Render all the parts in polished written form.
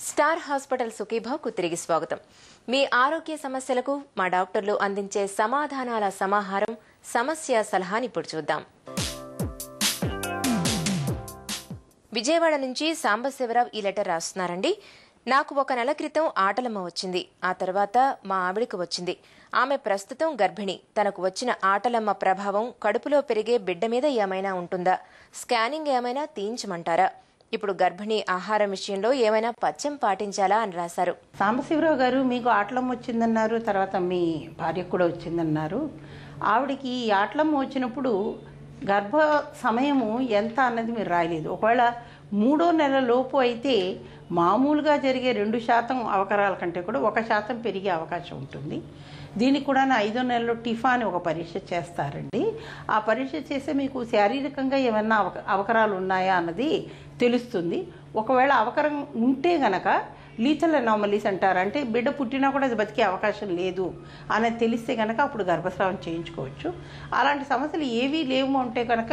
Star hospital సుఖీభావ్కు తిరిగి స్వాగతం. మీ ఆరోగ్య సమస్యలకు మా డాక్టర్లు అందించే సమాధానాల సమాహారం సమస్య సలహాని ఇప్పుడు చూద్దాం. విజయవాడ నుంచి సాంబశివరావు ఈ లెటర్ రాస్తున్నారండి. నాకు 1 నెల క్రితం ఆటలమ్మ వచ్చింది. ఆ తర్వాత మా ఆవిడకు వచ్చింది. ఆమె ప్రస్తుతం గర్భిణి. తనకు వచ్చిన ఆటలమ్మ ప్రభావం కడుపులో పెరిగే బిడ్డ మీద ఏమైనా ఉంటుందా? స్కానింగ్ ఏమైనా తీయించమంటారా? ఇప్పుడు గర్భిణీ ఆహారం విషయంలో ఏమైనా పథ్యం పాటించాలా అని రాశారు. సాంబశివరావు గారు, మీకు ఆటలమ్మ వచ్చిందన్నారు, తర్వాత మీ భార్యకు కూడా వచ్చిందన్నారు. ఆవిడకి ఈ ఆటలమ్మ వచ్చినప్పుడు గర్భ సమయము ఎంత అన్నది మీరు రాయలేదు. ఒకవేళ 3వ నెల లోపు అయితే మామూలుగా జరిగే 2% అవకరాల కంటే కూడా 1% పెరిగే అవకాశం ఉంటుంది. దీనికి కూడా 5వ నెలలో టిఫా అని ఒక పరీక్ష చేస్తారండి. ఆ పరీక్ష చేస్తే మీకు శారీరకంగా ఏమన్నా అవకరాలు ఉన్నాయా అన్నది తెలుస్తుంది. ఒకవేళ అవకరం ఉంటే గనక లీథల్ అనామలీస్ అంటారు. అంటే బిడ్డ పుట్టినా కూడా అది బతికే అవకాశం లేదు అనేది తెలిస్తే కనుక అప్పుడు గర్భస్రావం చేయించుకోవచ్చు. అలాంటి సమస్యలు ఏవీ లేవు అంటే కనుక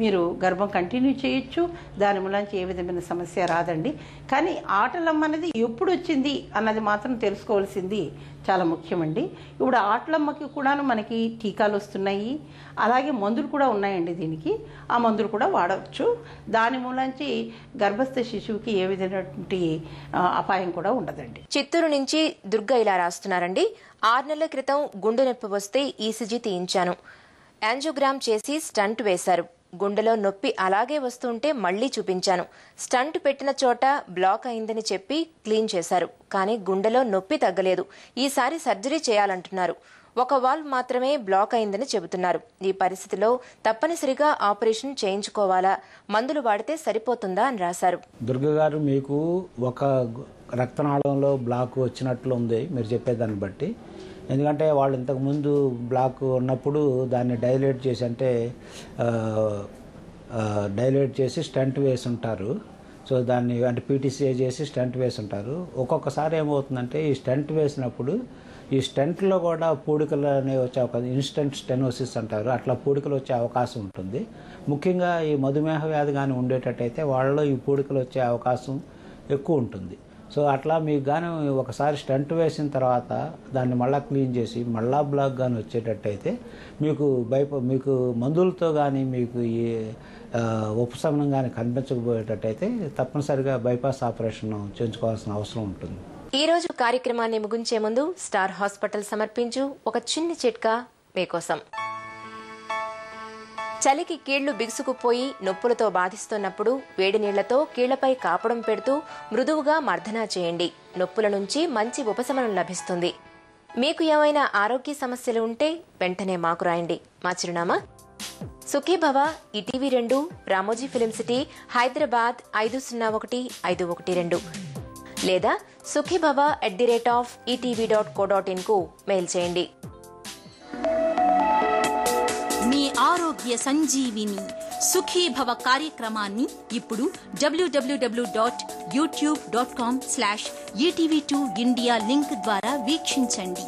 మీరు గర్భం కంటిన్యూ చేయొచ్చు. దాని మూలంచి ఏ విధమైన సమస్య రాదండి. కానీ ఆటలమ్మ అనేది ఎప్పుడు వచ్చింది అన్నది మాత్రం తెలుసుకోవాల్సింది చాలా ముఖ్యమండి. ఇప్పుడు ఆటలమ్మకి కూడాను మనకి టీకాలు వస్తున్నాయి, అలాగే మందులు కూడా ఉన్నాయండి. దీనికి ఆ మందులు కూడా వాడవచ్చు. దాని మూలంచి గర్భస్థ శిశువుకి ఏ విధమైనటువంటి అపాయం కూడా ఉండదండి. చిత్తూరు నుంచి దుర్గ ఇలా రాస్తున్నారండి. 6 నెలల క్రితం గుండె నొప్పి వస్తే ఈసీజీ తీయించాను. యాంజియోగ్రామ్ చేసి స్టంట్ వేశారు. గుండెలో నొప్పి అలాగే వస్తుంటే మళ్లీ చూపించాను. స్టంట్ పెట్టిన చోట బ్లాక్ అయిందని చెప్పి క్లీన్ చేశారు. కానీ గుండెలో నొప్పి తగ్గలేదు. ఈసారి సర్జరీ చేయాలంటున్నారు. 1 వాల్వ్ మాత్రమే బ్లాక్ అయిందని చెబుతున్నారు. ఈ పరిస్థితిలో తప్పనిసరిగా ఆపరేషన్ చేయించుకోవాలా? మందులు వాడితే సరిపోతుందా అని రాశారు. దుర్గ గారు, మీకు ఒక రక్తనాళంలో బ్లాక్ వచ్చినట్లు ఉంది మీరు చెప్పేదాన్ని బట్టి. ఎందుకంటే వాళ్ళు ఇంతకుముందు బ్లాక్ ఉన్నప్పుడు దాన్ని డైలేట్ చేసి డైలేట్ చేసి స్టంట్ వేసి ఉంటారు. సో దాన్ని అంటే పీటీసీఏ చేసి స్టంట్ వేసి ఉంటారు. ఒక్కొక్కసారి ఏమవుతుందంటే ఈ స్టంట్ వేసినప్పుడు ఈ స్టెంట్లో కూడా పూడికలు అనేవి వచ్చే అవకాశం, ఇన్స్టెంట్ స్టెనోసిస్ అంటారు, అట్లా పూడికలు వచ్చే అవకాశం ఉంటుంది. ముఖ్యంగా ఈ మధుమేహ వ్యాధి కానీ ఉండేటట్టయితే వాళ్ళలో ఈ పూడికలు వచ్చే అవకాశం ఎక్కువ ఉంటుంది. సో అట్లా మీకు కానీ ఒకసారి స్టంట్ వేసిన తర్వాత దాన్ని మళ్ళీ క్లీన్ చేసి మళ్ళా బ్లాక్ కానీ వచ్చేటట్టయితే మీకు మందులతో కానీ మీకు ఈ ఉపశమనం కానీ కనిపించకపోయేటట్టయితే తప్పనిసరిగా బైపాస్ ఆపరేషన్ చేయించుకోవాల్సిన అవసరం ఉంటుంది. ఈ రోజు కార్యక్రమాన్ని ముగించే ముందు స్టార్ హాస్పిటల్ సమర్పించు ఒక చిన్న చిట్కా మీకోసం. చలికి కీళ్లు బిగుసుకుపోయి నొప్పులతో బాధిస్తున్నప్పుడు వేడి నీళ్లతో కీళ్లపై కాపడం పెడుతూ మృదువుగా మర్దనా చేయండి. నొప్పుల నుంచి మంచి ఉపశమనం లభిస్తుంది. మీకు ఏమైనా ఆరోగ్య సమస్యలు ఉంటే వెంటనే మాకు రాయండి. మా చిరునామా Sukhibhava, ETV 2, Ramoji film city, Hyderabad 501512 లేదా sukhibhava@etv.co.in కు మెయిల్ చేయండి. మీ ఆరోగ్య సంజీవిని సుఖీభవ కార్యక్రమాన్ని ఇప్పుడు www.youtube.com/etv2india లింక్ ద్వారా వీక్షించండి.